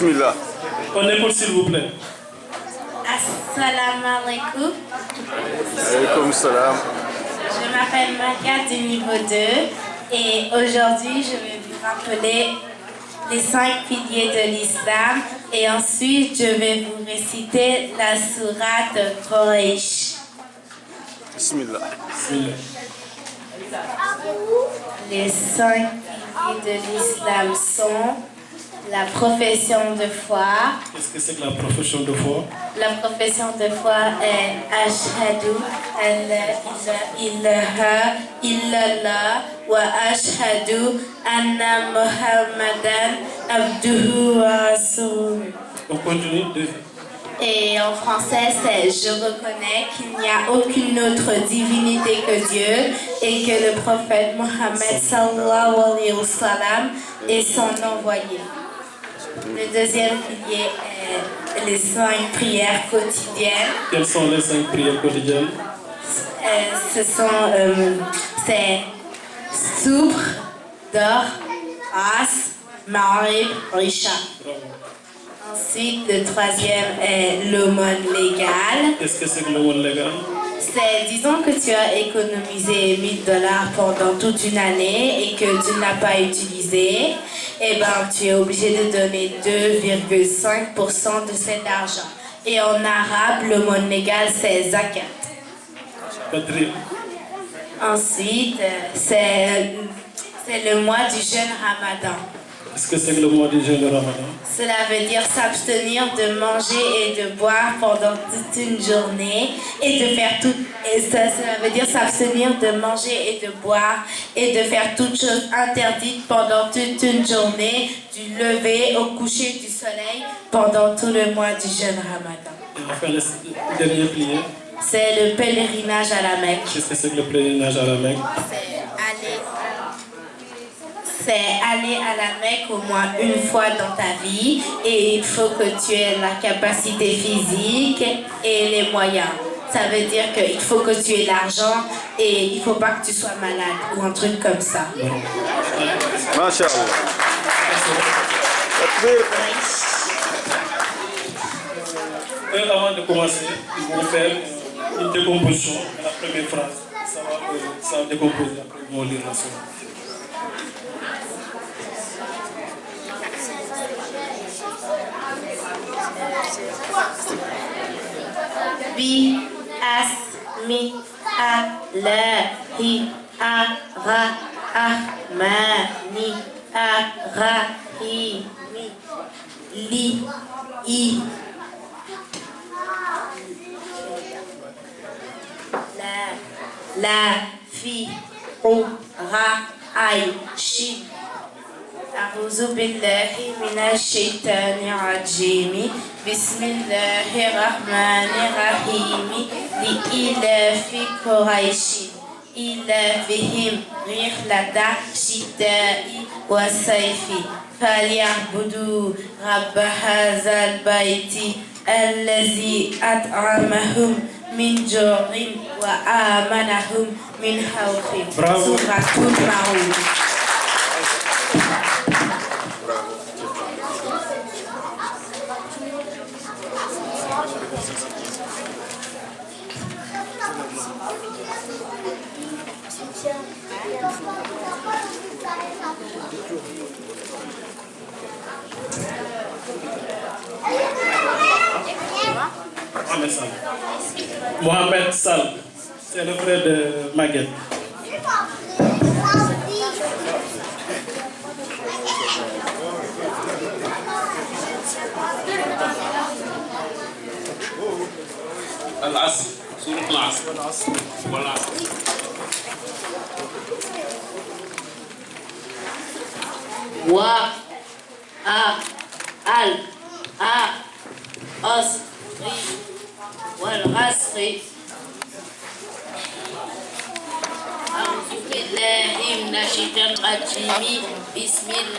Bismillah. On écoute s'il vous plaît. Assalamu alaikum. Alaykoum salam. Je m'appelle Maga du niveau 2 et aujourd'hui je vais vous rappeler les 5 piliers de l'islam et ensuite je vais vous réciter la sourate de Quraysh. Bismillah. Les 5 piliers de l'islam sont la profession de foi. Qu'est-ce que c'est que la profession de foi? La profession de foi est Ashhadu an la ilaha illallah wa ashhadu anna Muhammadan abduhu wa rasuluh. On continue. Et en français, c'est je reconnais qu'il n'y a aucune autre divinité que Dieu et que le prophète Mohammed sallallahu alayhi wa sallam est son envoyé. Le deuxième pilier est les 5 prières quotidiennes. Quelles sont les 5 prières quotidiennes? C'est Soubh, Dor, As, Maghrib, Isha. Ensuite, le troisième est l'aumône légale. Qu'est-ce que c'est que l'aumône légale? C'est, disons que tu as économisé $1000 pendant toute une année et que tu ne l'as pas utilisé, eh ben, tu es obligé de donner 2,5% de cet argent. Et en arabe, l'aumône légale, c'est zakat. Quatrième. Ensuite, c'est le mois du jeûne Ramadan. Qu'est-ce que c'est que le mois du jeûne Ramadan? Cela veut dire s'abstenir de manger et de boire pendant toute une journée et de faire tout. Et cela veut dire s'abstenir de manger et de boire et de faire toutes choses interdites pendant toute une journée, du lever au coucher du soleil pendant tout le mois du jeûne Ramadan. Et enfin, le dernier pilier. C'est le pèlerinage à la Mecque. Qu'est-ce que c'est que le pèlerinage à la Mecque? C'est aller à la Mecque au moins une fois dans ta vie et il faut que tu aies la capacité physique et les moyens. Ça veut dire qu'il faut que tu aies l'argent et il ne faut pas que tu sois malade ou un truc comme ça. Masha'Allah. Et avant de commencer, ils vont faire une décomposition de la première phrase. Ça va décomposer, après ils vont lire la suite. Bi asmi Allahi ar-Rahmani ar-Rahimi li i la fi u ra ai shi. أعوذ بالله من الشيطان الرجيم بسم الله الرحمن الرحيم لإلاف قريش إلافهم رحلة الشتاء والصيف فليعبدوا رب هذا البيت الذي أطعمهم من جوع وآمنهم من خوف. سورة المعون. Mohamed Sall, c'est le frère de Maguette. Al-Asr, Surat Al-Asr. Voilà. Wa al asri wal asri. أعوذ بالله من الشيطان الرجيم بسم الله